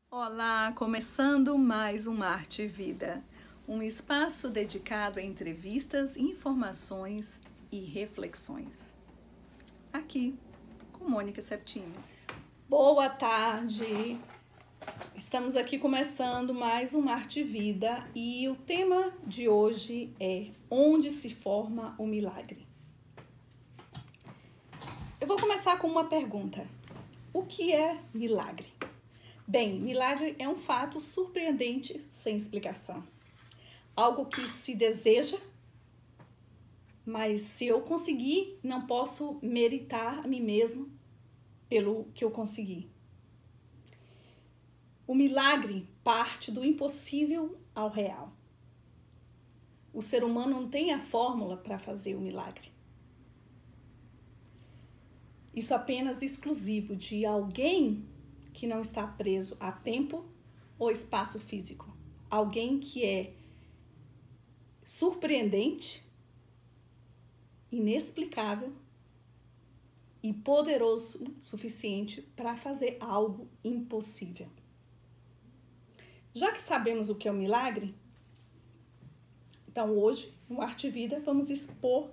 Olá, começando mais um Arte e Vida, um espaço dedicado a entrevistas, informações e reflexões. Aqui, com Mônica Septini. Boa tarde! Estamos aqui começando mais um Arte e Vida e o tema de hoje é Onde se forma o milagre? Eu vou começar com uma pergunta. O que é milagre? Bem, milagre é um fato surpreendente sem explicação. Algo que se deseja, mas se eu conseguir, não posso meritar a mim mesmo pelo que eu consegui. O milagre parte do impossível ao real. O ser humano não tem a fórmula para fazer o milagre. Isso é apenas exclusivo de alguém que não está preso a tempo ou espaço físico. Alguém que é surpreendente, inexplicável e poderoso o suficiente para fazer algo impossível. Já que sabemos o que é o milagre, então hoje, no Arte e Vida, vamos expor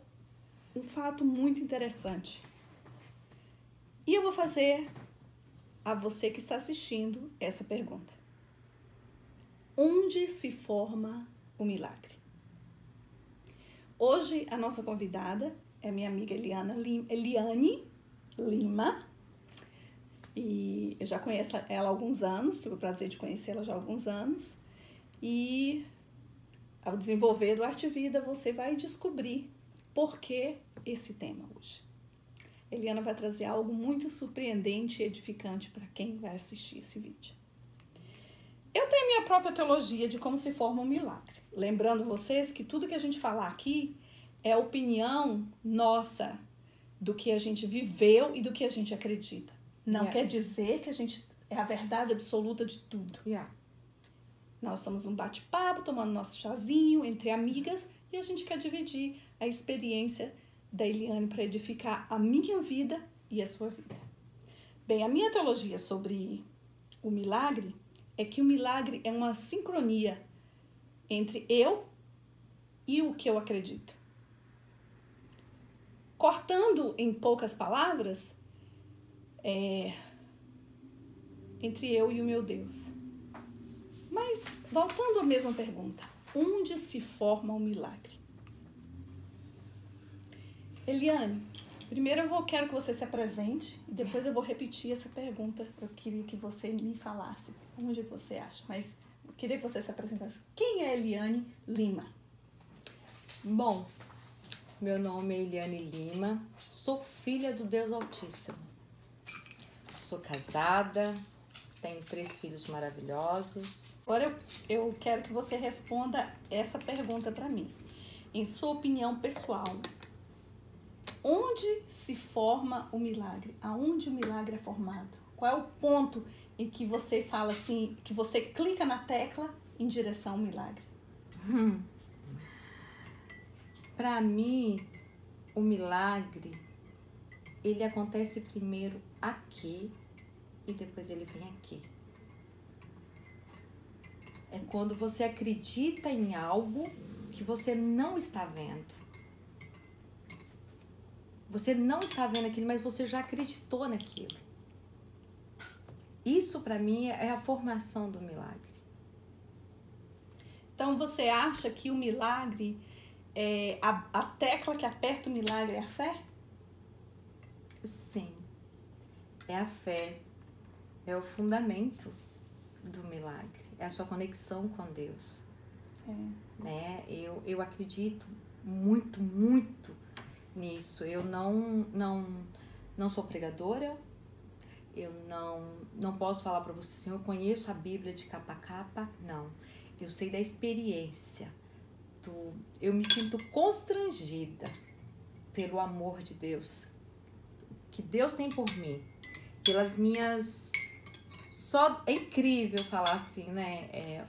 um fato muito interessante. E eu vou fazer a você que está assistindo essa pergunta. Onde se forma o milagre? Hoje a nossa convidada é minha amiga Eliane Lima. E eu já conheço ela há alguns anos, tive o prazer de conhecê-la já há alguns anos. E ao desenvolver do Arte e Vida, você vai descobrir por que esse tema hoje. Eliana vai trazer algo muito surpreendente e edificante para quem vai assistir esse vídeo. Eu tenho minha própria teologia de como se forma um milagre. Lembrando vocês que tudo que a gente falar aqui é opinião nossa do que a gente viveu e do que a gente acredita. Não quer dizer que a gente é a verdade absoluta de tudo. Nós estamos num bate-papo, tomando nosso chazinho entre amigas e a gente quer dividir a experiência da Eliane para edificar a minha vida e a sua vida. Bem, a minha teologia sobre o milagre é que o milagre é uma sincronia entre eu e o que eu acredito. Cortando em poucas palavras, entre eu e o meu Deus. Mas, voltando à mesma pergunta, onde se forma o milagre? Eliane, primeiro quero que você se apresente e depois eu vou repetir essa pergunta. Eu queria que você me falasse onde você acha, mas eu queria que você se apresentasse. Quem é Eliane Lima? Bom, meu nome é Eliane Lima, sou filha do Deus Altíssimo. Sou casada, tenho 3 filhos maravilhosos. Agora eu quero que você responda essa pergunta para mim. Em sua opinião pessoal, onde se forma o milagre? Aonde o milagre é formado? Qual é o ponto em que você fala assim, que você clica na tecla em direção ao milagre? Para mim, o milagre, ele acontece primeiro aqui e depois ele vem aqui. É quando você acredita em algo que você não está vendo. Você não está vendo aquilo, mas você já acreditou naquilo. Isso, para mim, é a formação do milagre. Então, você acha que o milagre, a tecla que aperta o milagre é a fé? Sim. É a fé. É o fundamento do milagre. É a sua conexão com Deus. Né? Eu acredito muito, muito nisso. Eu não sou pregadora, eu não posso falar para você assim, eu conheço a Bíblia de capa a capa, não. Eu sei da experiência, eu me sinto constrangida pelo amor de Deus, que Deus tem por mim, pelas minhas... É incrível falar assim, né,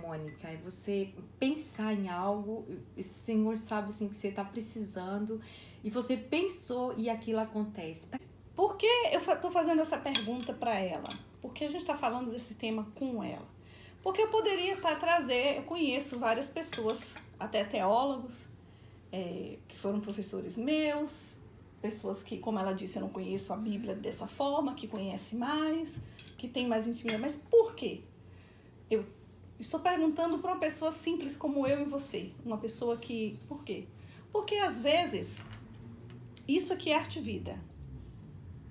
Mônica, é você pensar em algo, o Senhor sabe assim, que você está precisando, e você pensou e aquilo acontece. Por que eu estou fazendo essa pergunta para ela? Por que a gente está falando desse tema com ela? Porque eu poderia eu conheço várias pessoas, até teólogos, que foram professores meus, pessoas que, como ela disse, eu não conheço a Bíblia dessa forma, que conhece mais, que tem mais intimidade. Mas por quê? Eu estou perguntando para uma pessoa simples como eu e você. Uma pessoa que... Por quê? Porque, às vezes, isso aqui é arte-vida.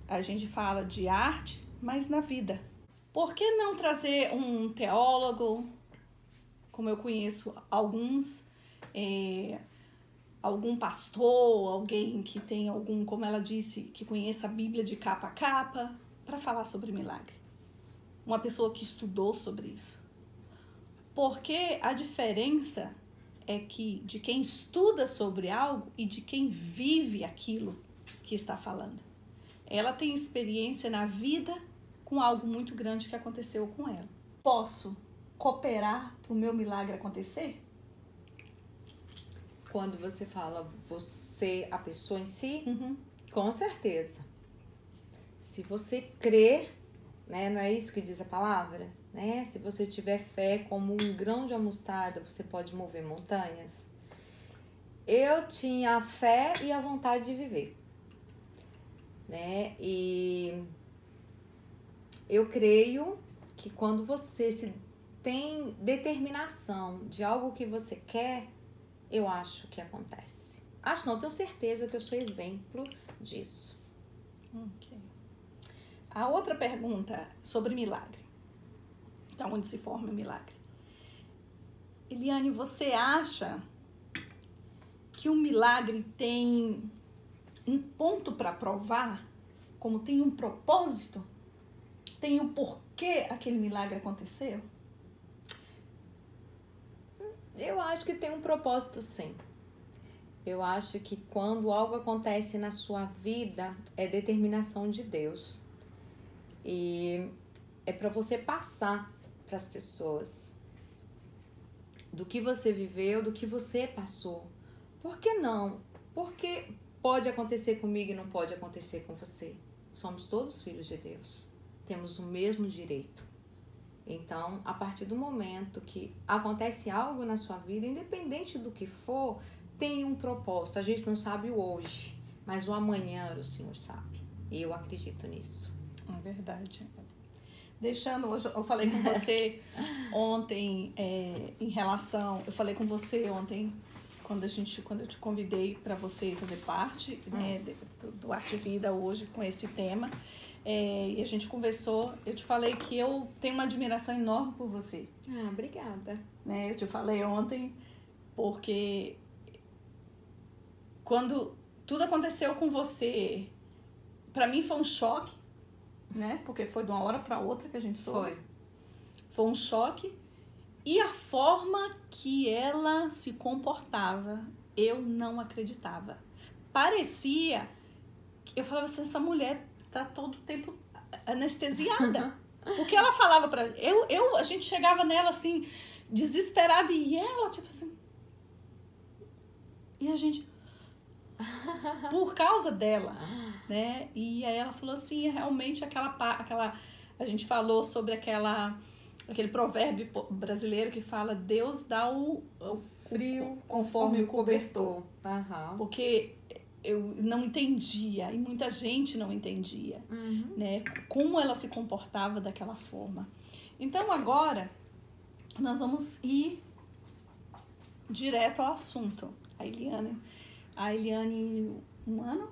A gente fala de arte, mas na vida. Por que não trazer um teólogo, como eu conheço alguns, algum pastor, alguém que tem como ela disse, que conheça a Bíblia de capa a capa, para falar sobre milagre? Uma pessoa que estudou sobre isso. Porque a diferença é que de quem estuda sobre algo e de quem vive aquilo que está falando. Ela tem experiência na vida com algo muito grande que aconteceu com ela. Posso cooperar para o meu milagre acontecer? Quando você fala você, a pessoa em si, com certeza. Se você crer, né, não é isso que diz a palavra? Né? Se você tiver fé como um grão de mostarda, você pode mover montanhas. Eu tinha a fé e a vontade de viver. Né? E eu creio que quando você tem determinação de algo que você quer, eu acho que acontece. Acho não, tenho certeza que eu sou exemplo disso. Okay. A outra pergunta sobre milagre. Então, onde se forma o milagre? Eliane, você acha que o milagre tem um ponto para provar? Como tem um propósito? Tem o porquê aquele milagre aconteceu? Eu acho que tem um propósito, sim. Eu acho que quando algo acontece na sua vida, é determinação de Deus. E é para você passar para as pessoas do que você viveu, do que você passou. Por que não? Porque pode acontecer comigo e não pode acontecer com você. Somos todos filhos de Deus. Temos o mesmo direito. Então, a partir do momento que acontece algo na sua vida, independente do que for, tem um propósito. A gente não sabe o hoje, mas o amanhã o Senhor sabe. E eu acredito nisso. É verdade. Hoje, eu falei com você ontem eu falei com você ontem quando eu te convidei para você fazer parte, né, do Arte Vida hoje com esse tema. E a gente conversou, eu te falei que eu tenho uma admiração enorme por você. Ah, obrigada. Né, eu te falei ontem porque quando tudo aconteceu com você, para mim foi um choque, né? Porque foi de uma hora para outra que a gente soube. Foi um choque. E a forma que ela se comportava, eu não acreditava. Parecia, eu falava assim, essa mulher tá todo o tempo anestesiada. Porque ela falava pra... a gente chegava nela assim, desesperada, e ela, tipo assim... E a gente... Por causa dela, né? E aí ela falou assim, realmente a gente falou sobre aquele provérbio brasileiro que fala, Deus dá o frio conforme o cobertor. Uhum. Porque eu não entendia, e muita gente não entendia, né? Como ela se comportava daquela forma. Então agora nós vamos ir direto ao assunto. A Eliane, um ano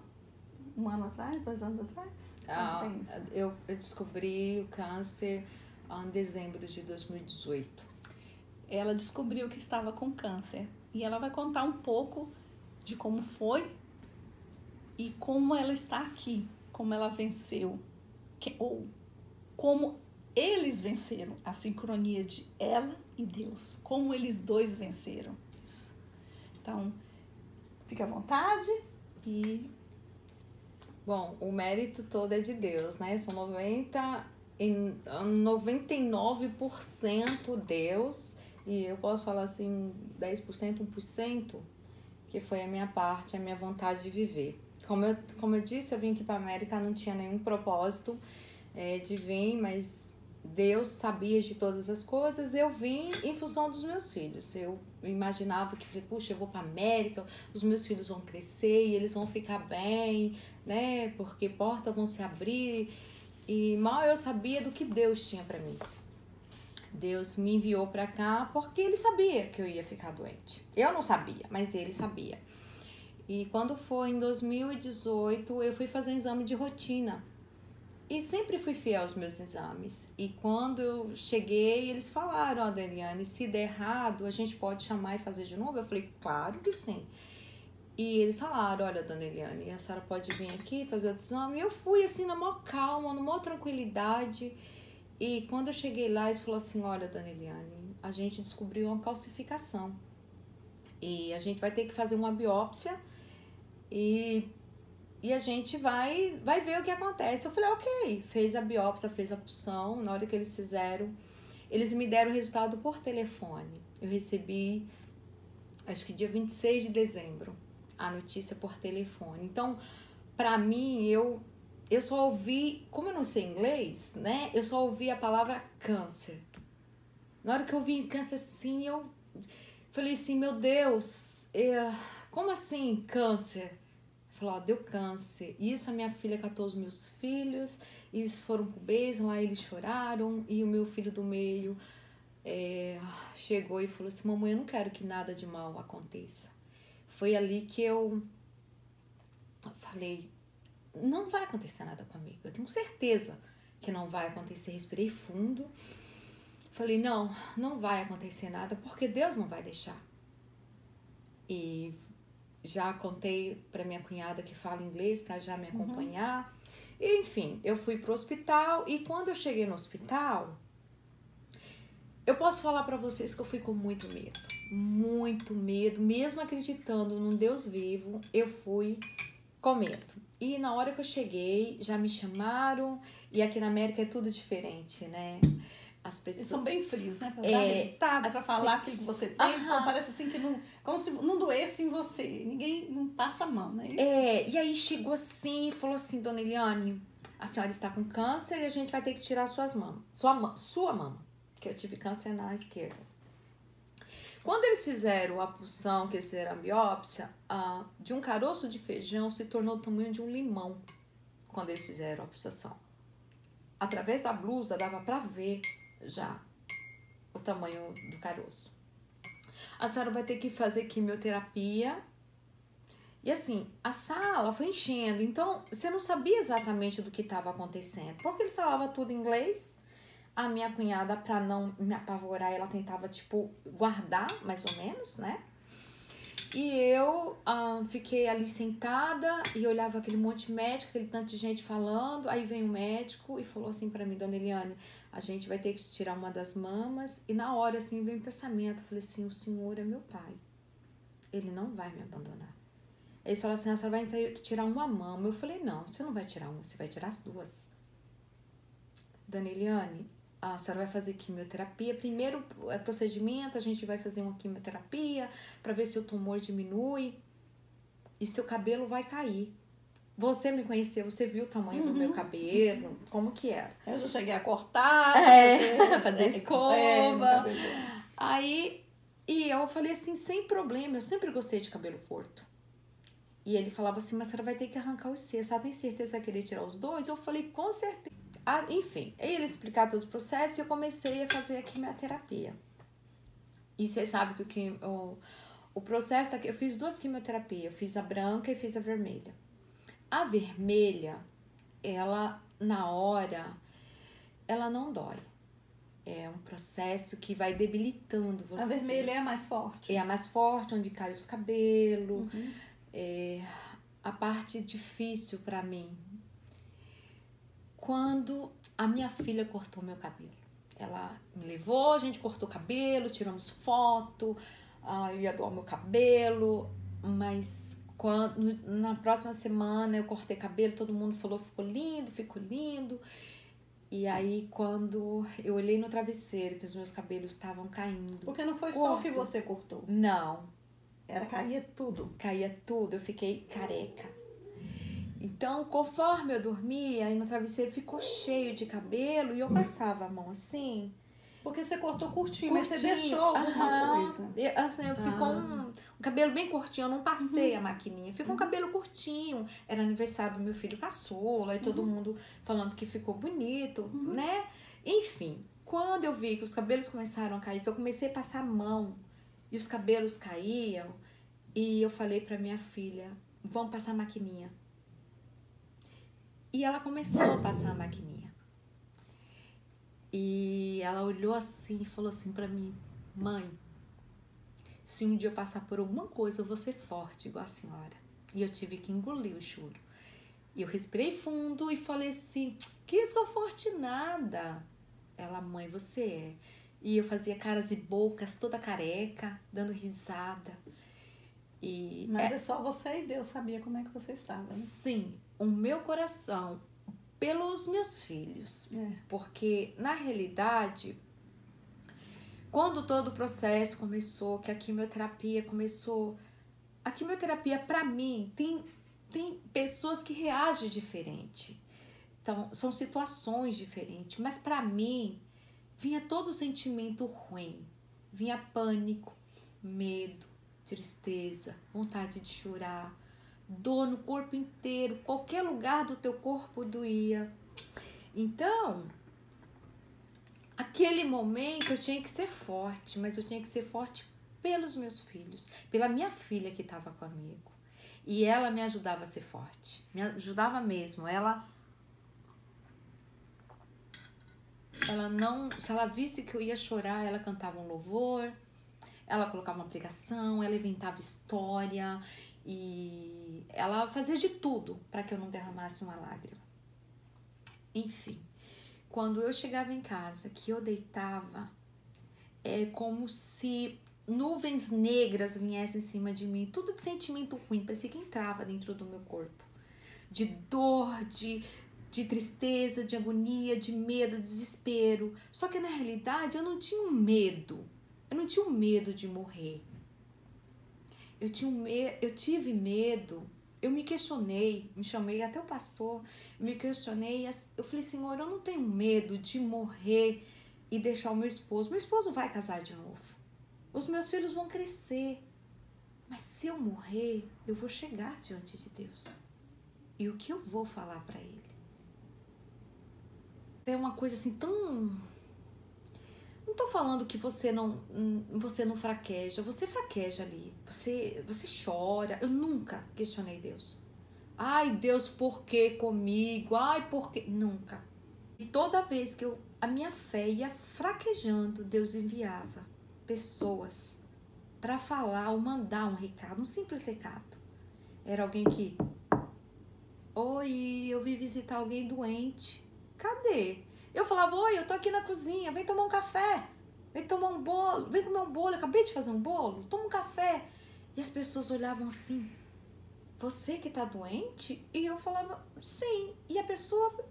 atrás, 2 anos atrás? Eu descobri o câncer em dezembro de 2018. Ela descobriu que estava com câncer. E ela vai contar um pouco de como foi e como ela está aqui, como ela venceu, ou como eles venceram, a sincronia de ela e Deus, como eles dois venceram isso. Então, fica à vontade e... Bom, o mérito todo é de Deus, né? São 99% Deus, e eu posso falar assim, 10%, 1%, que foi a minha parte, a minha vontade de viver. Como eu disse, eu vim aqui para a América, não tinha nenhum propósito, de vir, mas Deus sabia de todas as coisas. Eu vim em função dos meus filhos. Eu imaginava que, falei, puxa, eu vou para América, os meus filhos vão crescer e eles vão ficar bem, né? Porque portas vão se abrir. E mal eu sabia do que Deus tinha para mim. Deus me enviou para cá porque ele sabia que eu ia ficar doente. Eu não sabia, mas ele sabia. E quando foi em 2018, eu fui fazer um exame de rotina. E sempre fui fiel aos meus exames. E quando eu cheguei, eles falaram, Deliane, se der errado, a gente pode chamar e fazer de novo? Eu falei, claro que sim. E eles falaram, olha, dona Eliane, a senhora pode vir aqui fazer o exame? E eu fui assim, na maior calma, na maior tranquilidade. E quando eu cheguei lá, eles falaram assim, olha, dona Eliane, a gente descobriu uma calcificação. E a gente vai ter que fazer uma biópsia e a gente vai ver o que acontece. Eu falei, ok. Fez a biópsia, fez a punção. Na hora que eles fizeram, eles me deram o resultado por telefone. Eu recebi, acho que dia 26 de dezembro, a notícia por telefone. Então, pra mim, eu só ouvi, como eu não sei inglês, né? Eu só ouvi a palavra câncer. Na hora que eu vi câncer assim, eu falei assim, meu Deus, como assim câncer? Falou, deu câncer. Isso, a minha filha catou os meus filhos, eles foram pro beijo, lá eles choraram, e o meu filho do meio chegou e falou assim, mamãe, eu não quero que nada de mal aconteça. Foi ali que eu falei, não vai acontecer nada comigo, eu tenho certeza que não vai acontecer. Respirei fundo, falei, não vai acontecer nada, porque Deus não vai deixar. E já contei para minha cunhada que fala inglês para já me acompanhar. E, enfim, eu fui pro hospital e quando eu cheguei no hospital, eu posso falar para vocês que eu fui com muito medo, mesmo acreditando num Deus vivo, eu fui com medo. E na hora que eu cheguei, já me chamaram, e aqui na América é tudo diferente, né? As pessoas... Eles são bem frios, né? Pra dar resultado, pra falar aquilo que você tem. Então parece assim que não... Como se não doesse em você. Ninguém não passa a mão, né? E aí chegou assim e falou assim, dona Eliane, a senhora está com câncer e a gente vai ter que tirar suas mamas. Sua mama. Que eu tive câncer na esquerda. Quando eles fizeram a punção, que eles fizeram a biópsia, de um caroço de feijão se tornou o tamanho de um limão. Quando eles fizeram a pulsação. Através da blusa dava pra ver já o tamanho do caroço. A senhora vai ter que fazer quimioterapia. E assim, a sala foi enchendo. Então, você não sabia exatamente do que estava acontecendo. Porque eles falavam tudo em inglês. A minha cunhada, pra não me apavorar, ela tentava, guardar, mais ou menos, né? E eu fiquei ali sentada e olhava aquele monte de médico, aquele tanto de gente falando. Aí vem o médico e falou assim pra mim, dona Eliane, a gente vai ter que tirar uma das mamas. E na hora, assim, veio um pensamento. Eu falei assim, o senhor é meu pai. Ele não vai me abandonar. Ele falou assim, a senhora vai tirar uma mama. Eu falei, não, você não vai tirar uma, você vai tirar as duas. Dona Eliane, a senhora vai fazer quimioterapia. Primeiro procedimento, a gente vai fazer uma quimioterapia para ver se o tumor diminui e seu cabelo vai cair. Você me conheceu, você viu o tamanho do meu cabelo, como que era. Eu já cheguei a cortar, fazer escova. Aí, e eu falei assim, sem problema, eu sempre gostei de cabelo curto. E ele falava assim, mas a senhora vai ter que arrancar os cílios, a senhora tem certeza que vai querer tirar os dois? Eu falei, com certeza. Enfim, aí ele explicava todo o processo e eu comecei a fazer a quimioterapia. E vocês sabem que o processo, eu fiz 2 quimioterapias, eu fiz a branca e fiz a vermelha. A vermelha, ela, na hora, ela não dói. É um processo que vai debilitando você. A vermelha é a mais forte? É a mais forte, onde cai os cabelos. A parte difícil pra mim, quando a minha filha cortou meu cabelo. Ela me levou, a gente cortou o cabelo, tiramos foto, eu ia doar meu cabelo, mas na próxima semana eu cortei cabelo, todo mundo falou, ficou lindo. E aí, quando eu olhei no travesseiro, que os meus cabelos estavam caindo. Porque não foi só o que você cortou? Não. Caía tudo? Caía tudo, eu fiquei careca. Então, conforme eu dormia, aí no travesseiro ficou cheio de cabelo e eu passava a mão assim. Porque você cortou curtinho, mas você deixou alguma coisa. Assim, ficou um cabelo bem curtinho, eu não passei a maquininha. Ficou um cabelo curtinho. Era aniversário do meu filho caçula, e todo mundo falando que ficou bonito, né? Enfim, quando eu vi que os cabelos começaram a cair, que eu comecei a passar a mão e os cabelos caíam, e eu falei pra minha filha, vamos passar a maquininha. E ela começou a passar a maquininha. E ela olhou assim e falou assim pra mim, mãe, se um dia eu passar por alguma coisa, eu vou ser forte igual a senhora. E eu tive que engolir o choro. E eu respirei fundo e falei assim, que sou forte nada. Ela, mãe, você é. E eu fazia caras e bocas, toda careca, dando risada. Mas é só você e Deus sabia como é que você estava, né? Sim, o meu coração, pelos meus filhos. Porque, na realidade, quando todo o processo começou, que a quimioterapia começou... A quimioterapia, pra mim, tem pessoas que reagem diferente. Então, são situações diferentes. Mas, pra mim, vinha todo o sentimento ruim. Vinha pânico, medo, tristeza, vontade de chorar, dor no corpo inteiro, qualquer lugar do teu corpo doía. Então, aquele momento eu tinha que ser forte, mas eu tinha que ser forte pelos meus filhos, pela minha filha que estava comigo. E ela me ajudava a ser forte, me ajudava mesmo. Ela não, se ela visse que eu ia chorar, ela cantava um louvor, ela colocava uma pregação, ela inventava história e ela fazia de tudo para que eu não derramasse uma lágrima. Enfim, quando eu chegava em casa, que eu deitava, é como se nuvens negras viessem em cima de mim, tudo de sentimento ruim, parecia que entrava dentro do meu corpo, de dor, de tristeza, de agonia, de medo, desespero. Só que na realidade eu não tinha um medo. Eu não tinha um medo de morrer. Eu tive medo. Eu me questionei, me chamei até o pastor, me questionei. Eu falei, Senhor, eu não tenho medo de morrer e deixar o meu esposo. Meu esposo vai casar de novo. Os meus filhos vão crescer. Mas se eu morrer, eu vou chegar diante de Deus. E o que eu vou falar para Ele? É uma coisa assim tão... Não tô falando que você não fraqueja, você fraqueja ali, você chora. Eu nunca questionei Deus. Ai, Deus, por que comigo? Ai, por que? Nunca. E toda vez que a minha fé ia fraquejando, Deus enviava pessoas para falar ou mandar um recado, um simples recado. Era alguém que... Oi, eu vim visitar alguém doente. Cadê? Eu falava, oi, eu tô aqui na cozinha, vem tomar um café, vem tomar um bolo, vem comer um bolo, eu acabei de fazer um bolo, toma um café. E as pessoas olhavam assim, você que tá doente? E eu falava, sim. E a pessoa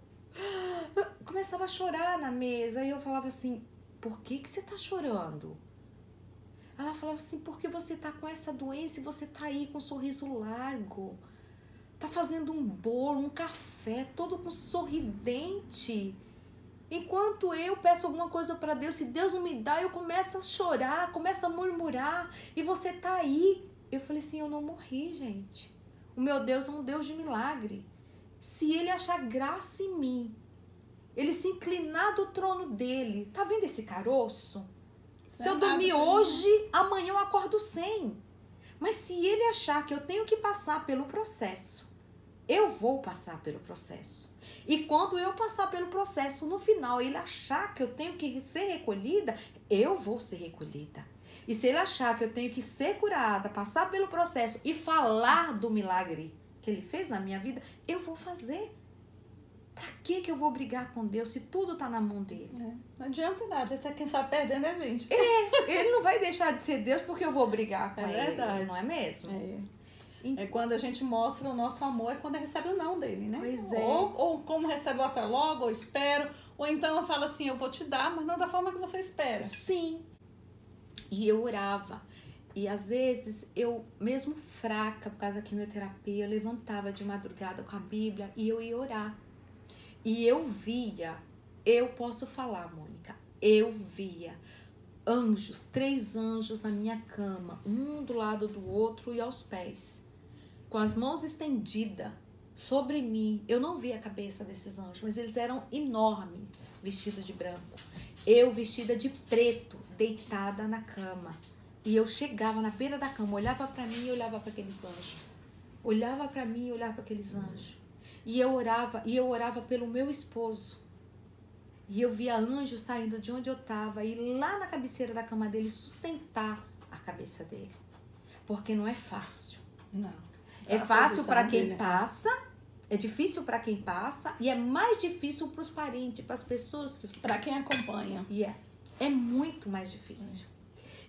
começava a chorar na mesa, e eu falava assim, por que você tá chorando? Ela falava assim, porque você tá com essa doença e você tá aí com um sorriso largo, tá fazendo um bolo, um café, todo com sorridente. Enquanto eu peço alguma coisa para Deus, se Deus não me dá, eu começo a chorar, começo a murmurar, e você tá aí. Eu falei assim, eu não morri, gente. O meu Deus é um Deus de milagre. Se Ele achar graça em mim, Ele se inclinar do trono dEle, tá vendo esse caroço? Se eu dormir hoje, amanhã eu acordo sem. Mas se Ele achar que eu tenho que passar pelo processo, eu vou passar pelo processo. E quando eu passar pelo processo, no final, Ele achar que eu tenho que ser recolhida, eu vou ser recolhida. E se Ele achar que eu tenho que ser curada, passar pelo processo e falar do milagre que Ele fez na minha vida, eu vou fazer. Pra que eu vou brigar com Deus se tudo tá na mão dEle? Não adianta nada, quem sabe perdendo é a gente. Ele não vai deixar de ser Deus porque eu vou brigar com Ele, verdade. Não é mesmo? É quando a gente mostra o nosso amor, é quando recebe o não dele, né? Pois é. Ou como recebe o até logo, ou espero, ou então eu falo assim, eu vou te dar, mas não da forma que você espera. Sim. E eu orava. E às vezes eu, mesmo fraca por causa da quimioterapia, eu levantava de madrugada com a Bíblia e eu ia orar. E eu via, eu posso falar, Mônica, eu via anjos, 3 anjos na minha cama, um do lado do outro e aos pés, com as mãos estendidas sobre mim. Eu não via a cabeça desses anjos, mas eles eram enormes, vestidos de branco. Eu vestida de preto, deitada na cama. E eu chegava na beira da cama, olhava para mim e olhava para aqueles anjos. Olhava para mim e olhava para aqueles anjos. E eu orava pelo meu esposo. E eu via anjos saindo de onde eu estava e lá na cabeceira da cama dele sustentar a cabeça dele. Porque não é fácil. Não. É fácil para quem passa, é difícil para quem passa e é mais difícil para os parentes, para as pessoas que... Para quem acompanha. E é muito mais difícil.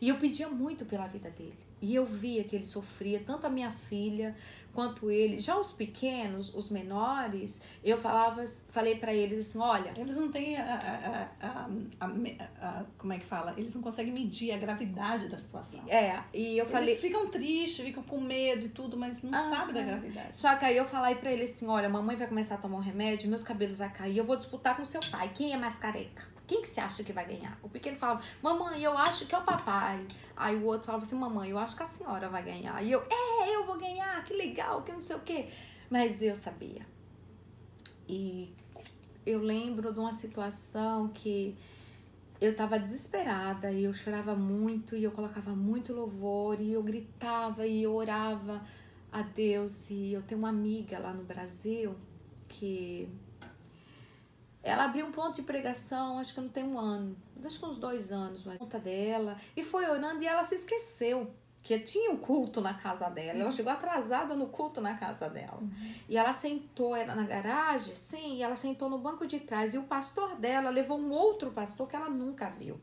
E eu pedia muito pela vida dele. E eu via que ele sofria, tanto a minha filha quanto ele. Já os pequenos, os menores, eu falei para eles assim, olha... Eles não têm como é que fala? Eles não conseguem medir a gravidade da situação. E eu falei... Eles ficam tristes, ficam com medo e tudo, mas não sabem da gravidade. Só que aí eu falei para ele assim, olha, mamãe vai começar a tomar um remédio, meus cabelos vão cair, eu vou disputar com seu pai. Quem é mais careca? Quem que você acha que vai ganhar? O pequeno falava, mamãe, eu acho que é o papai. Aí o outro falava assim, mamãe, eu acho que a senhora vai ganhar. E eu vou ganhar, que legal, que não sei o quê. Mas eu sabia. E eu lembro de uma situação que eu tava desesperada e eu chorava muito e eu colocava muito louvor e eu gritava e eu orava a Deus. E eu tenho uma amiga lá no Brasil que... Ela abriu um ponto de pregação, acho que não tem 1 ano, acho que uns 2 anos, mas conta dela, e foi orando e ela se esqueceu que tinha um culto na casa dela. Ela chegou atrasada no culto na casa dela. E ela sentou, era na garagem, sim, e ela sentou no banco de trás, e o pastor dela levou um outro pastor que ela nunca viu.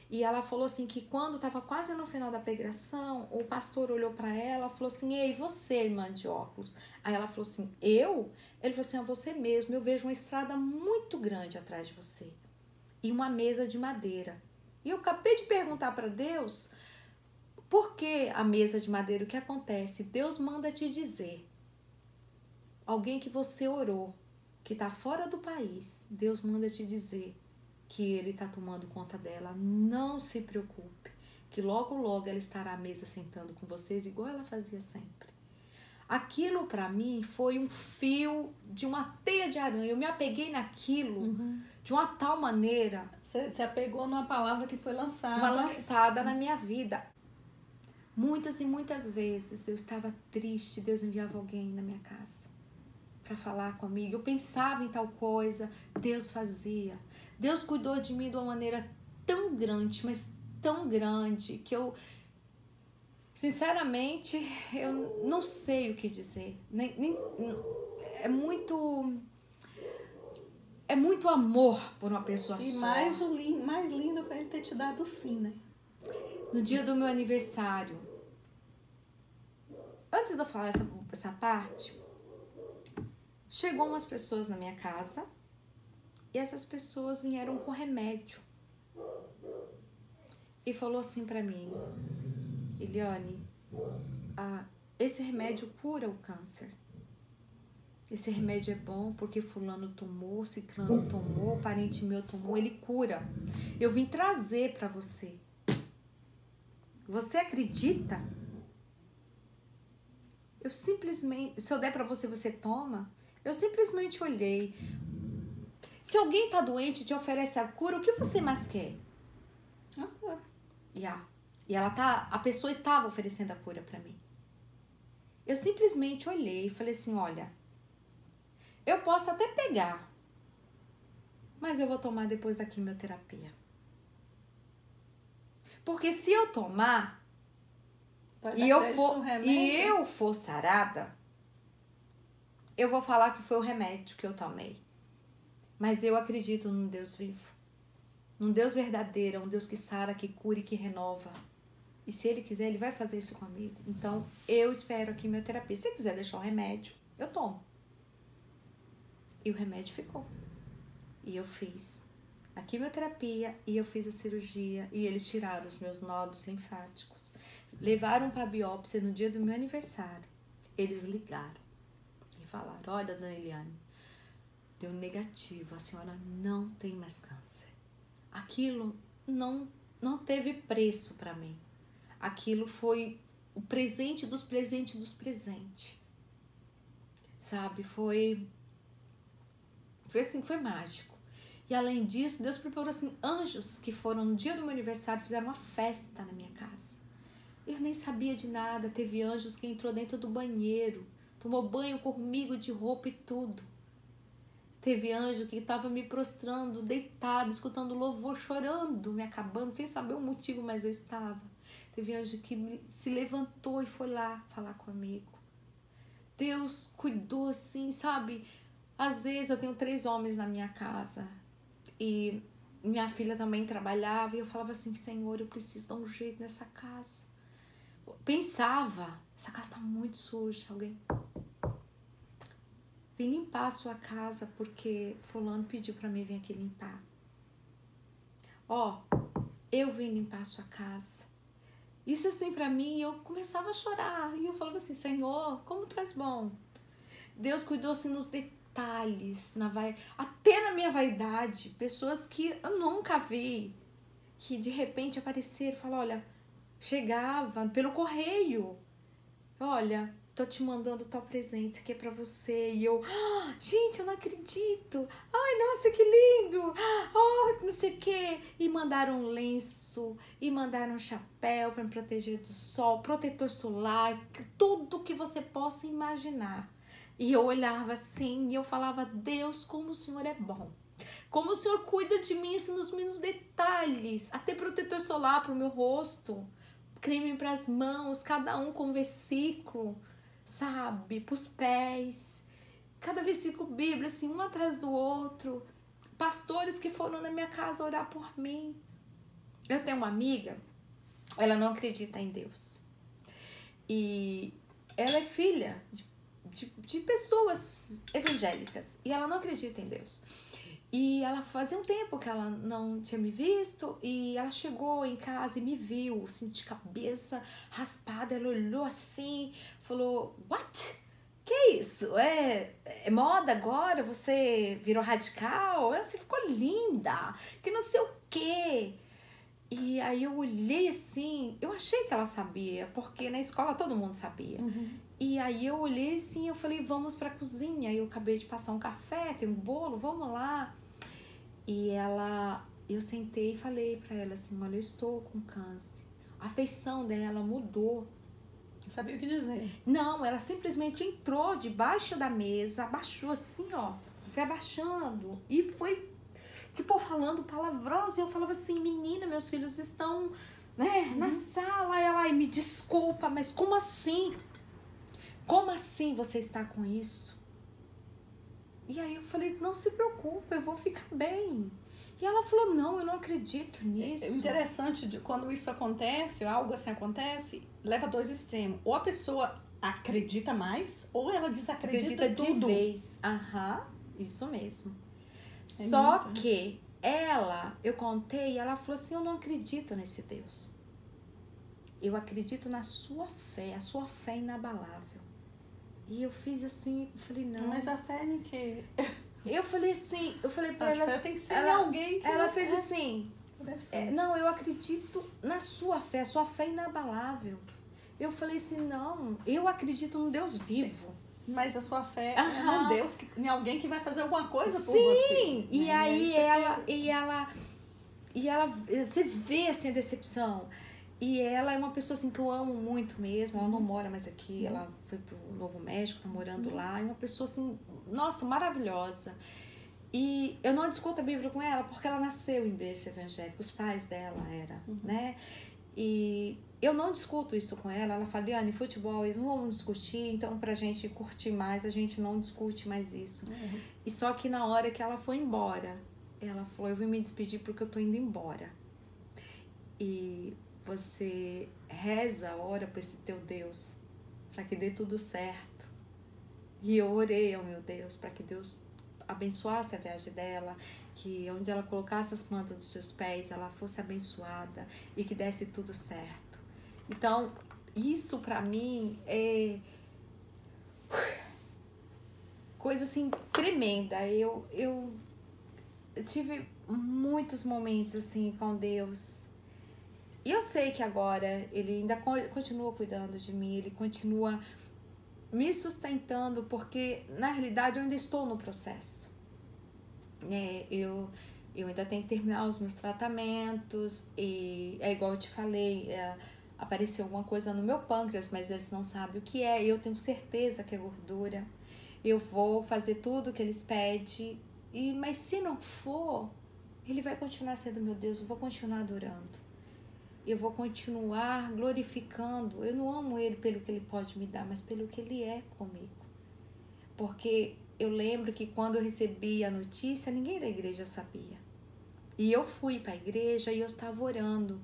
E ela falou assim que quando estava quase no final da pregação, o pastor olhou para ela e falou assim, ei, você, irmã de óculos? Aí ela falou assim, eu? Ele falou assim, você mesmo, eu vejo uma estrada muito grande atrás de você. E uma mesa de madeira. E eu acabei de perguntar para Deus, por que a mesa de madeira? O que acontece? Deus manda te dizer, alguém que você orou, que está fora do país, Deus manda te dizer que ele está tomando conta dela. Não se preocupe, que logo, logo ela estará à mesa sentando com vocês, igual ela fazia sempre. Aquilo para mim foi um fio de uma teia de aranha. Eu me apeguei naquilo de uma tal maneira. Você se apegou numa palavra que foi lançada. Uma lançada na minha vida. Muitas e muitas vezes eu estava triste, Deus enviava alguém na minha casa para falar comigo. Eu pensava em tal coisa, Deus fazia. Deus cuidou de mim de uma maneira tão grande, mas tão grande, que eu, sinceramente, eu não sei o que dizer. É muito amor por uma pessoa só. E mais lindo foi ele ter te dado sim, né? No dia do meu aniversário. Antes de eu falar essa parte, chegou umas pessoas na minha casa e essas pessoas vieram com remédio. E falou assim pra mim, Eliane, esse remédio cura o câncer. Esse remédio é bom porque fulano tomou, ciclano tomou, parente meu tomou, ele cura. Eu vim trazer pra você. Você acredita? Eu simplesmente, se eu der pra você, você toma? Eu simplesmente olhei. Se alguém tá doente e te oferece a cura, o que você mais quer? A cura. E a pessoa estava oferecendo a cura pra mim. Eu simplesmente olhei e falei assim, olha, eu posso até pegar, mas eu vou tomar depois da quimioterapia. Porque se eu tomar e eu for sarada, eu vou falar que foi o remédio que eu tomei. Mas eu acredito num Deus vivo, num Deus verdadeiro, um Deus que sara, que cura e que renova. E se Ele quiser, Ele vai fazer isso comigo. Então, eu espero a quimioterapia. Se Ele quiser deixar o remédio, eu tomo. E o remédio ficou. E eu fiz a quimioterapia e eu fiz a cirurgia. E eles tiraram os meus nódulos linfáticos. levaram para a biópsia no dia do meu aniversário. Eles ligaram e falaram, olha, dona Eliane, deu negativo, a senhora não tem mais câncer. Aquilo não teve preço para mim. Aquilo foi o presente dos presentes dos presentes. Sabe, foi assim, foi mágico. E além disso, Deus preparou assim, anjos que foram no dia do meu aniversário, fizeram uma festa na minha casa. Eu nem sabia de nada, teve anjos que entrou dentro do banheiro, tomou banho comigo de roupa e tudo. Teve anjo que estava me prostrando, deitado, escutando louvor, chorando, me acabando, sem saber o motivo, mas eu estava. Teve anjo que se levantou e foi lá falar comigo. Deus cuidou assim, sabe? Às vezes eu tenho 3 homens na minha casa e minha filha também trabalhava e eu falava assim, Senhor, eu preciso dar um jeito nessa casa. Pensava, essa casa está muito suja, alguém... Vim limpar a sua casa porque fulano pediu para mim vir aqui limpar. Eu vim limpar a sua casa. Isso assim para mim, eu começava a chorar. E eu falava assim, Senhor, como tu és bom. Deus cuidou assim nos detalhes, até na minha vaidade. Pessoas que eu nunca vi, que de repente apareceram e falaram, olha, chegava pelo correio. Olha, tô te mandando tal presente, isso aqui é pra você. E eu, gente, eu não acredito. Ai, nossa, que lindo. Não sei o quê. E mandaram um lenço, e mandaram um chapéu pra me proteger do sol, protetor solar, tudo que você possa imaginar. E eu olhava assim, e eu falava, Deus, como o Senhor é bom. Como o Senhor cuida de mim, assim, nos mínimos detalhes. Até protetor solar pro meu rosto, creme pras mãos, cada um com versículo, sabe, pros pés, cada versículo bíblico, assim, um atrás do outro, pastores que foram na minha casa orar por mim. Eu tenho uma amiga, ela não acredita em Deus, e ela é filha de pessoas evangélicas, e ela não acredita em Deus. E ela fazia um tempo que ela não tinha me visto e ela chegou em casa e me viu, assim, de cabeça raspada. Ela olhou assim, falou, what? Que é isso? É moda agora? Você virou radical? Você ficou linda, que não sei o quê. E aí eu olhei assim, eu achei que ela sabia, porque na escola todo mundo sabia. E aí eu olhei assim, eu falei, vamos pra cozinha. Eu acabei de passar um café, tem um bolo, vamos lá. E eu sentei e falei pra ela assim, olha, eu estou com câncer. A feição dela mudou. Não sabia o que dizer. Não, ela simplesmente entrou debaixo da mesa, abaixou assim, foi abaixando e foi, tipo, falando palavrões. E eu falava assim, menina, meus filhos estão, né, na sala. Ela, me desculpa, mas como assim? Como assim você está com isso? E aí eu falei, não se preocupe, eu vou ficar bem. E ela falou, não, eu não acredito nisso. É interessante, quando isso acontece, algo assim acontece, leva 2 extremos. Ou a pessoa acredita mais, ou ela desacredita tudo. De vez. Isso mesmo. Só muito, que eu contei, e ela falou assim, eu não acredito nesse Deus. Eu acredito na sua fé, a sua fé é inabalável. E eu fiz assim, falei, não. Mas a fé em quê? Eu falei assim, pra ela. Tem que ser alguém que ela fez assim. Não, eu acredito na sua fé, a sua fé é inabalável. Eu falei assim, não, eu acredito no Deus vivo. Sim. Mas a sua fé é no Deus, em alguém que vai fazer alguma coisa por você. Sim, e aí você vê assim a decepção. E ela é uma pessoa assim que eu amo muito mesmo. Ela não mora mais aqui, ela foi pro Novo México, tá morando lá. É uma pessoa assim, nossa, maravilhosa. E eu não discuto a Bíblia com ela porque ela nasceu em berço evangélico, os pais dela eram, né? E eu não discuto isso com ela. Ela fala, Liane, futebol, não vamos discutir, então pra gente curtir mais, a gente não discute mais isso. E só que na hora que ela foi embora, ela falou, eu vim me despedir porque eu tô indo embora. E você reza, ora para esse teu Deus, para que dê tudo certo. E eu orei ao meu Deus, para que Deus abençoasse a viagem dela, que onde ela colocasse as plantas dos seus pés, ela fosse abençoada e que desse tudo certo. Então, isso pra mim é coisa assim tremenda. Eu tive muitos momentos assim com Deus. E eu sei que agora ele ainda continua cuidando de mim, ele continua me sustentando, porque na realidade eu ainda estou no processo. Eu ainda tenho que terminar os meus tratamentos, e é igual eu te falei, apareceu alguma coisa no meu pâncreas, mas eles não sabem o que é, eu tenho certeza que é gordura. Eu vou fazer tudo que eles pedem, mas se não for, ele vai continuar sendo meu Deus, eu vou continuar adorando. Eu vou continuar glorificando. Eu não amo ele pelo que ele pode me dar, mas pelo que ele é comigo. Porque eu lembro que quando eu recebi a notícia, ninguém da igreja sabia. E eu fui para a igreja e eu estava orando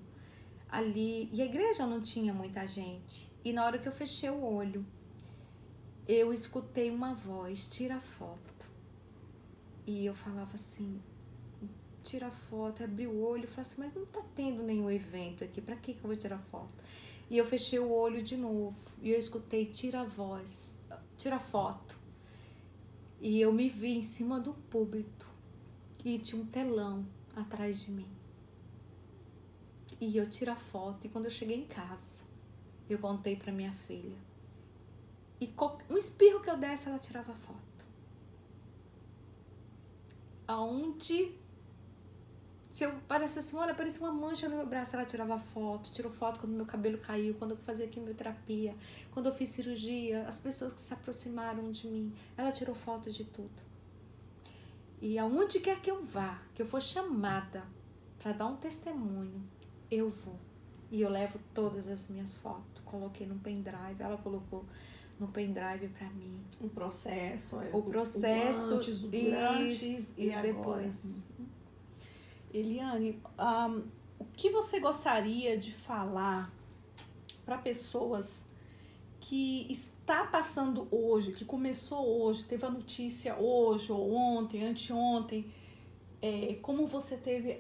ali. E a igreja não tinha muita gente. E na hora que eu fechei o olho, eu escutei uma voz: tira a foto. E eu falava assim: tira a foto. Abri o olho e falei assim: mas não tá tendo nenhum evento aqui, pra que eu vou tirar foto? E eu fechei o olho de novo e eu escutei: tira a voz, tira a foto. E eu me vi em cima do púlpito e tinha um telão atrás de mim. E eu tiro a foto, e quando eu cheguei em casa, eu contei pra minha filha. E um espirro que eu desse, ela tirava a foto. Aonde, se eu parecesse assim, olha, parecia uma mancha no meu braço, ela tirava foto. Tirou foto quando meu cabelo caiu, quando eu fazia quimioterapia, quando eu fiz cirurgia, as pessoas que se aproximaram de mim, ela tirou foto de tudo. E aonde quer que eu vá, que eu for chamada para dar um testemunho, eu vou. E eu levo todas as minhas fotos. Coloquei no pendrive, ela colocou no pendrive para mim. O processo. O processo, o antes, o durante e depois. Eliane, o que você gostaria de falar para pessoas que está passando hoje, que começou hoje, teve a notícia hoje ou ontem, anteontem, como você teve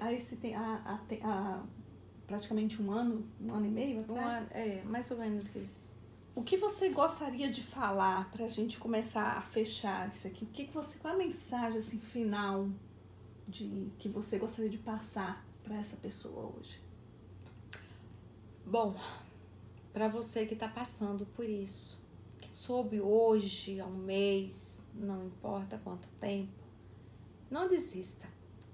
praticamente um ano e meio atrás? Mais ou menos isso. O que você gostaria de falar para a gente começar a fechar isso aqui? Qual a mensagem assim, final que você gostaria de passar para essa pessoa hoje? Bom, para você que está passando por isso, que soube hoje, há um mês, não importa quanto tempo, não desista.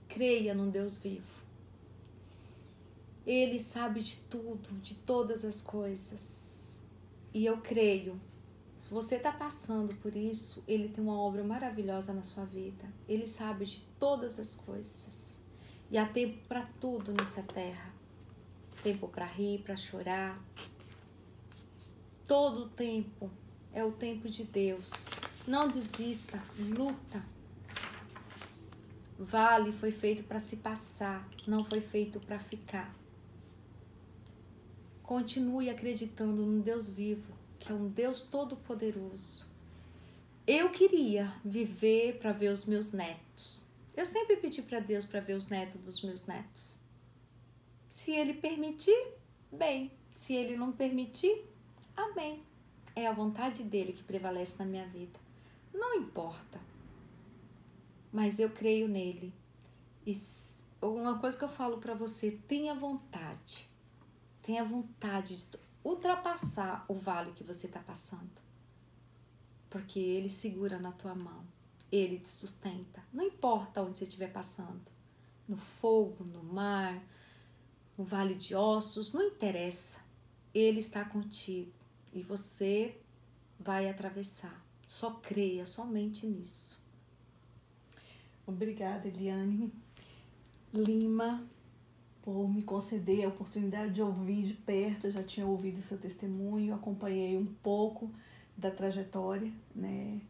Creia num Deus vivo. Ele sabe de tudo, de todas as coisas. E eu creio, se você está passando por isso, Ele tem uma obra maravilhosa na sua vida. Ele sabe de todas as coisas. E há tempo para tudo nessa terra. Tempo para rir, para chorar. Todo o tempo é o tempo de Deus. Não desista, luta. Vale foi feito para se passar, não foi feito para ficar. Continue acreditando no Deus vivo, que é um Deus todo-poderoso. Eu queria viver para ver os meus netos. Eu sempre pedi para Deus para ver os netos dos meus netos. Se Ele permitir, bem. Se Ele não permitir, amém. É a vontade dEle que prevalece na minha vida. Não importa. Mas eu creio nele. E uma coisa que eu falo para você, tenha vontade. Tenha vontade de ultrapassar o vale que você está passando. Porque Ele segura na tua mão. Ele te sustenta. Não importa onde você estiver passando. No fogo, no mar, no vale de ossos, não interessa. Ele está contigo. E você vai atravessar. Só creia somente nisso. Obrigada, Eliane Lima, por me conceder a oportunidade de ouvir de perto. Eu já tinha ouvido o seu testemunho, acompanhei um pouco da trajetória, né?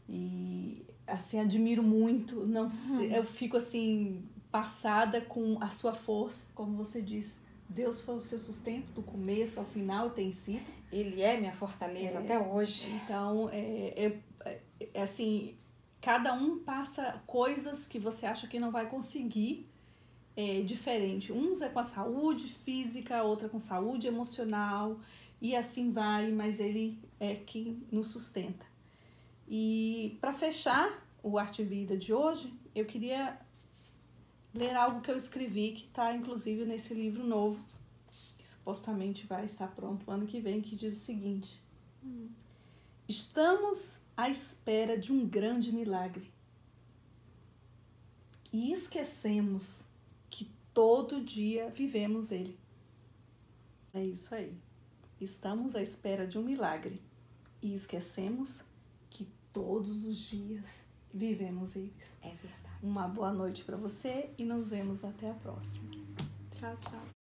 E assim, admiro muito, não sei, eu fico assim passada com a sua força, como você disse. Deus foi o seu sustento do começo ao final, tem sido. Ele é minha fortaleza até hoje. Então, assim, cada um passa coisas que você acha que não vai conseguir, diferente. Uns é com a saúde física, outra com saúde emocional. e assim vai, mas Ele é quem nos sustenta. E para fechar o Arte e Vida de hoje, eu queria ler algo que eu escrevi, que está inclusive nesse livro novo, que supostamente vai estar pronto ano que vem, que diz o seguinte: estamos à espera de um grande milagre e esquecemos que todo dia vivemos ele. É isso aí. Estamos à espera de um milagre e esquecemos que todos os dias vivemos eles. É verdade. Uma boa noite para você e nos vemos até a próxima. Tchau, tchau.